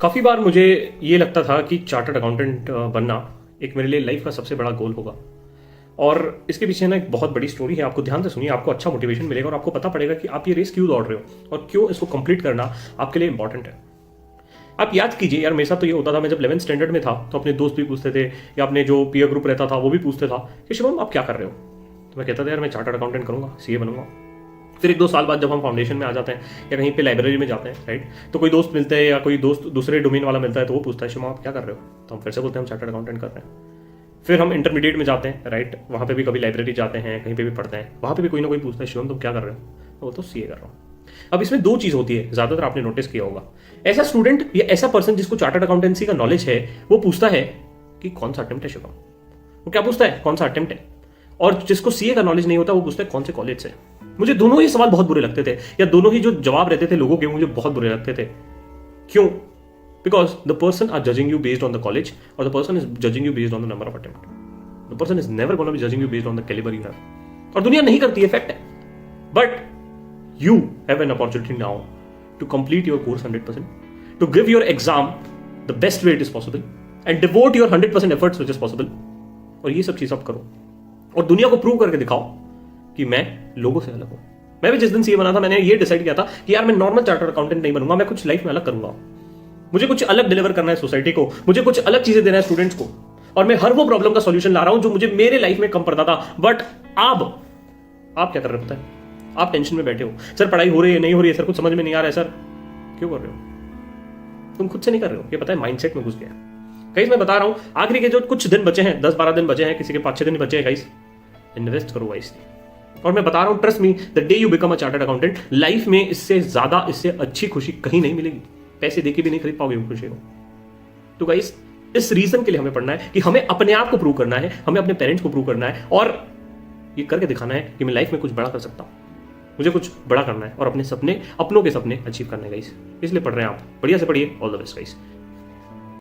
काफ़ी बार मुझे ये लगता था कि चार्टर्ड अकाउंटेंट बनना एक मेरे लिए लाइफ का सबसे बड़ा गोल होगा। और इसके पीछे ना एक बहुत बड़ी स्टोरी है, आपको ध्यान से सुनिए, आपको अच्छा मोटिवेशन मिलेगा और आपको पता पड़ेगा कि आप ये रेस क्यों दौड़ रहे हो और क्यों इसको कंप्लीट करना आपके लिए इंपॉर्टेंट है। आप याद कीजिए यार, मेरे साथ तो ये होता था, मैं जब 11th स्टैंडर्ड में था तो अपने दोस्त भी पूछते थे या अपने जो पीयर ग्रुप रहता था वो भी पूछते था कि शिवम आप क्या कर रहे हो। तो मैं कहता था यार मैं चार्टर्ड अकाउंटेंट करूंगा, सीए बनूंगा। फिर 1-2 साल बाद जब हम फाउंडेशन में आ जाते हैं या कहीं पे लाइब्रेरी में जाते हैं, राइट, तो कोई दोस्त मिलते हैं या कोई दोस्त दूसरे डोमेन वाला मिलता है तो वो पूछता है शिवम आप क्या कर रहे हो, तो हम फिर से बोलते हैं हम चार्टर्ड अकाउंटेंट कर रहे हैं। फिर हम इंटरमीडिएट में जाते हैं, राइट, वहाँ पे भी कभी लाइब्रेरी जाते हैं, कहीं पे भी पढ़ते हैं, वहाँ पे भी कोई ना कोई पूछता है शिवम तुम क्या कर रहे हो, तो वो तो सीए कर रहा हूँ। अब इसमें 2 चीज़ होती है, ज़्यादातर आपने नोटिस किया होगा। ऐसा स्टूडेंट या ऐसा पर्सन जिसको चार्टर्ड अकाउंटेंसी का नॉलेज है वो पूछता है कि कौन सा अटेम्प्ट है शिवम, वो क्या पूछता है कौन सा अटेम्प्ट है। और जिसको सीए का नॉलेज नहीं होता वो पूछता है कौन से कॉलेज से। मुझे दोनों ही सवाल बहुत बुरे लगते थे, या दोनों ही जो जवाब रहते थे लोगों के मुझे बहुत बुरे लगते थे। क्यों? Because the person are judging you based on the college और the person is judging you based on the number of attempt. The person is never gonna be judging you based on the calibre you have. और दुनिया नहीं करती है, fact है। But you have an opportunity now to complete your course 100%, to give your exam the best way it is possible and devote your 100% efforts which is possible। और ये सब चीज आप करो और दुनिया को प्रूव करके दिखाओ कि मैं लोगों से अलग हूं। मैं भी जिस दिन सीए बना था मैंने ये डिसाइड किया था कि यार मैं नॉर्मल चार्टर्ड अकाउंटेंट नहीं बनूंगा, मैं कुछ लाइफ में अलग करूंगा। मुझे कुछ अलग डिलीवर करना है सोसाइटी को, मुझे कुछ अलग चीजें देना है स्टूडेंट्स को, और मैं हर वो प्रॉब्लम का सॉल्यूशन ला रहा हूं जो मुझे मेरे लाइफ में कम पड़ता था। बट अब आप क्या कर रहे हो? आप टेंशन में बैठे हो, सर पढ़ाई हो रही है नहीं हो रही है, सर कुछ समझ में नहीं आ रहा है, सर क्यों कर रहे हो? तुम खुद से नहीं कर रहे हो, ये पता है माइंडसेट में घुस गया। गाइस मैं बता रहा हूं, आखिरी के जो कुछ दिन बचे हैं, 10-12 दिन बचे हैं, किसी के 5-6 दिन बचे हैं, गाइस इन्वेस्ट करो वाइसली। और मैं बता रहा हूं, trust me, the day you become a chartered accountant, life में इससे ज्यादा, इससे अच्छी खुशी कहीं नहीं मिलेगी। पैसे देके भी नहीं खरीद पाओगे वो खुशी को। तो गाइस इस रीजन के लिए हमें पढ़ना है कि हमें अपने आप को प्रूव करना है, हमें अपने पेरेंट्स को प्रूव करना है और ये करके दिखाना है कि मैं लाइफ में कुछ बड़ा कर सकता हूं, मुझे कुछ बड़ा करना है और अपने सपने, अपनों के सपने अचीव करने गाइस। इसलिए पढ़ रहे हैं आप, बढ़िया से पढ़िए। All the best guys.